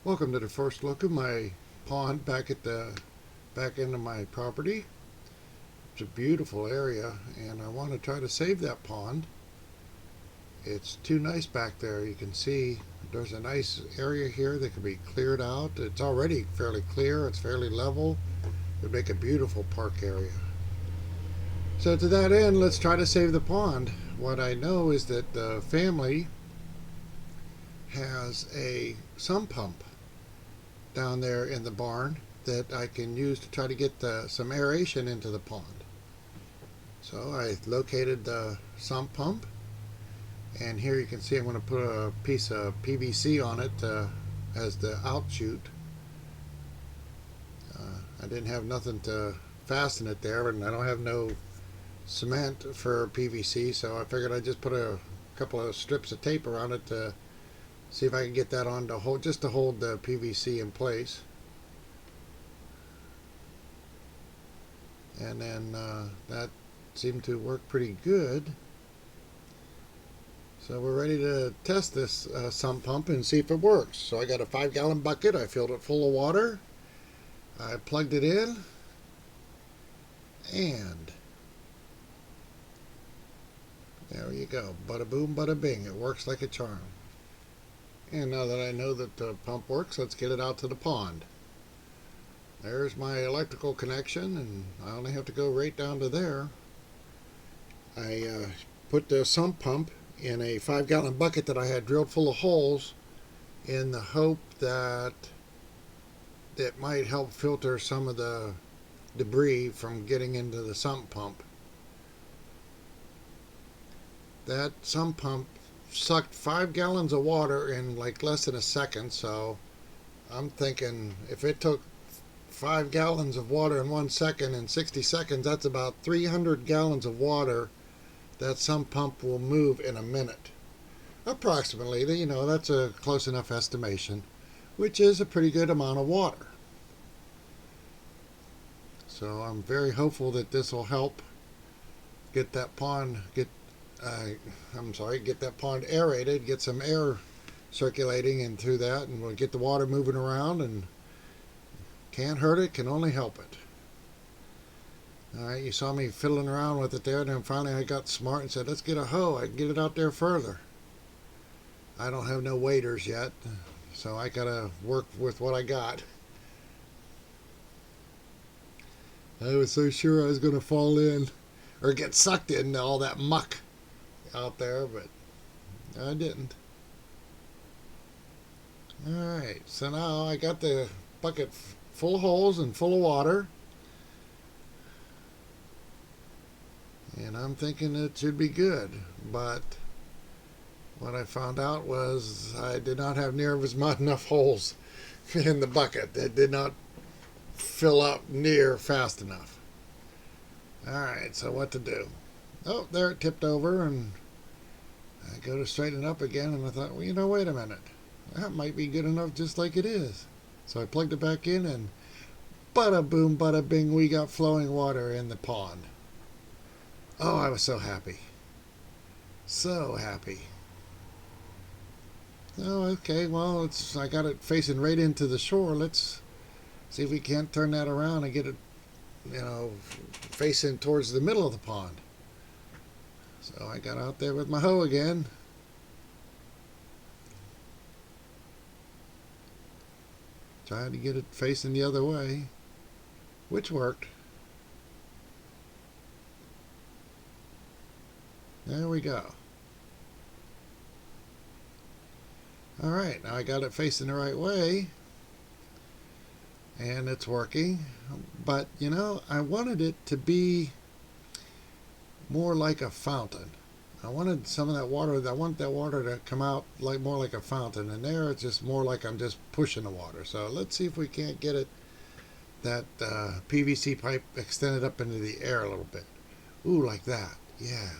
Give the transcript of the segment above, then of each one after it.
Welcome to the first look of my pond back at the back end of my property. It's a beautiful area and I want to try to save that pond. It's too nice back there. You can see there's a nice area here that can be cleared out. It's already fairly clear, it's fairly level. It would make a beautiful park area. So to that end, let's try to save the pond. What I know is that the family has a sump pump down there in the barn that I can use to try to get some aeration into the pond. So I located the sump pump, and here you can see I'm going to put a piece of PVC on it as the outshoot. I didn't have nothing to fasten it there, and I don't have no cement for PVC, so I figured I'd just put a couple of strips of tape around it to see if I can get that on to hold, just to hold the PVC in place. And then that seemed to work pretty good. So we're ready to test this sump pump and see if it works. So I got a 5-gallon bucket. I filled it full of water. I plugged it in, and there you go. Bada boom, bada bing. It works like a charm. And now that I know that the pump works, let's get it out to the pond. There's my electrical connection, and I only have to go right down to there. I put the sump pump in a 5-gallon bucket that I had drilled full of holes in the hope that it might help filter some of the debris from getting into the sump pump. That sump pump sucked 5 gallons of water in like less than a second, so I'm thinking if it took 5 gallons of water in 1 second, in 60 seconds, that's about 300 gallons of water that sump pump will move in a minute. Approximately, that's a close enough estimation, which is a pretty good amount of water. So I'm very hopeful that this will help get that pond get that pond aerated, get some air circulating in through that, and we'll get the water moving around, and can't hurt it, can only help it. Alright, you saw me fiddling around with it there, and then finally I got smart and said, let's get a hoe, I can get it out there further. I don't have no waders yet, so I gotta work with what I got. I was so sure I was going to fall in or get sucked into all that muck out there, but I didn't. Alright, so now I got the bucket full of holes and full of water, and I'm thinking it should be good, but what I found out was I did not have near as much enough holes in the bucket. It did not fill up near fast enough. Alright, so what to do? Oh, there it tipped over, and I go to straighten it up again, and I thought, well, wait a minute. That might be good enough just like it is. So I plugged it back in, and bada boom, bada bing, we got flowing water in the pond. Oh, I was so happy. So happy. Oh, okay, well, I got it facing right into the shore. Let's see if we can't turn that around and get it, facing towards the middle of the pond. So I got out there with my hoe again. Tried to get it facing the other way, which worked. There we go. Alright, now I got it facing the right way, and it's working. But, I wanted it to be more like a fountain. I wanted some of that water, I want that water to come out more like a fountain, and there it's just more like I'm just pushing the water. So let's see if we can't get that PVC pipe extended up into the air a little bit. Ooh, like that. Yeah.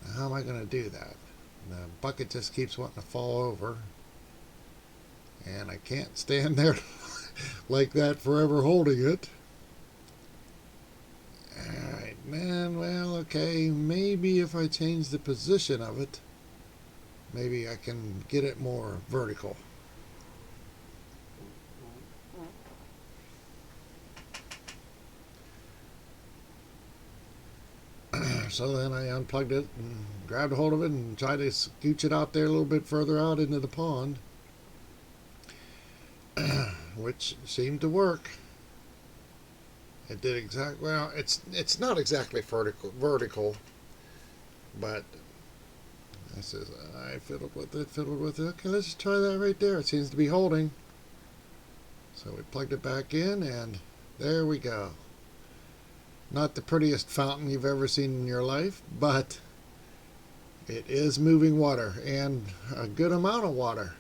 Now how am I going to do that? The bucket just keeps wanting to fall over, and I can't stand there like that forever holding it. Alright, man, well, okay, maybe if I change the position of it, maybe I can get it more vertical. So then I unplugged it and grabbed a hold of it and tried to scooch it out there a little bit further out into the pond, which seemed to work. It did exactly well. It's not exactly vertical, but I says I fiddled with it. Okay, let's just try that right there. It seems to be holding. So we plugged it back in, and there we go. Not the prettiest fountain you've ever seen in your life, but it is moving water, and a good amount of water.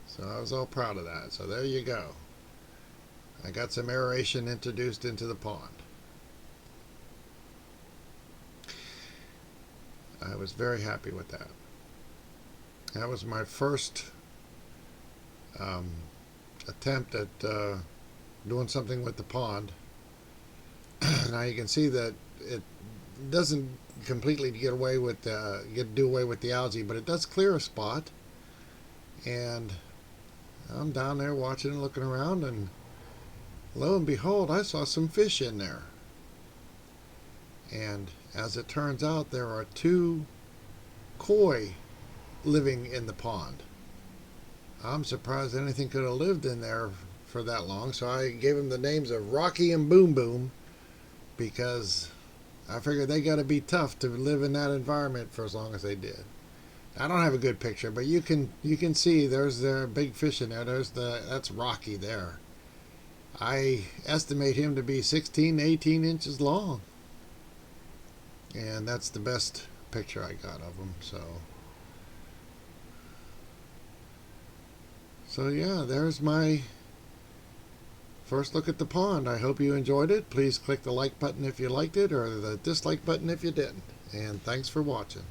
So I was all proud of that. So there you go. I got some aeration introduced into the pond. I was very happy with that. That was my first attempt at doing something with the pond. Now you can see that it doesn't completely do away with the algae, but it does clear a spot. And I'm down there watching and looking around, and lo and behold, I saw some fish in there. And as it turns out, there are 2 koi living in the pond. I'm surprised anything could have lived in there for that long, so I gave them the names of Rocky and Boom Boom, because I figured they got to be tough to live in that environment for as long as they did. I don't have a good picture, but you can see there's their big fish in there. That's Rocky there. I estimate him to be 16 to 18 inches long, and that's the best picture I got of him. So yeah, there's my first look at the pond. I hope you enjoyed it. Please click the like button if you liked it, or the dislike button if you didn't. And thanks for watching.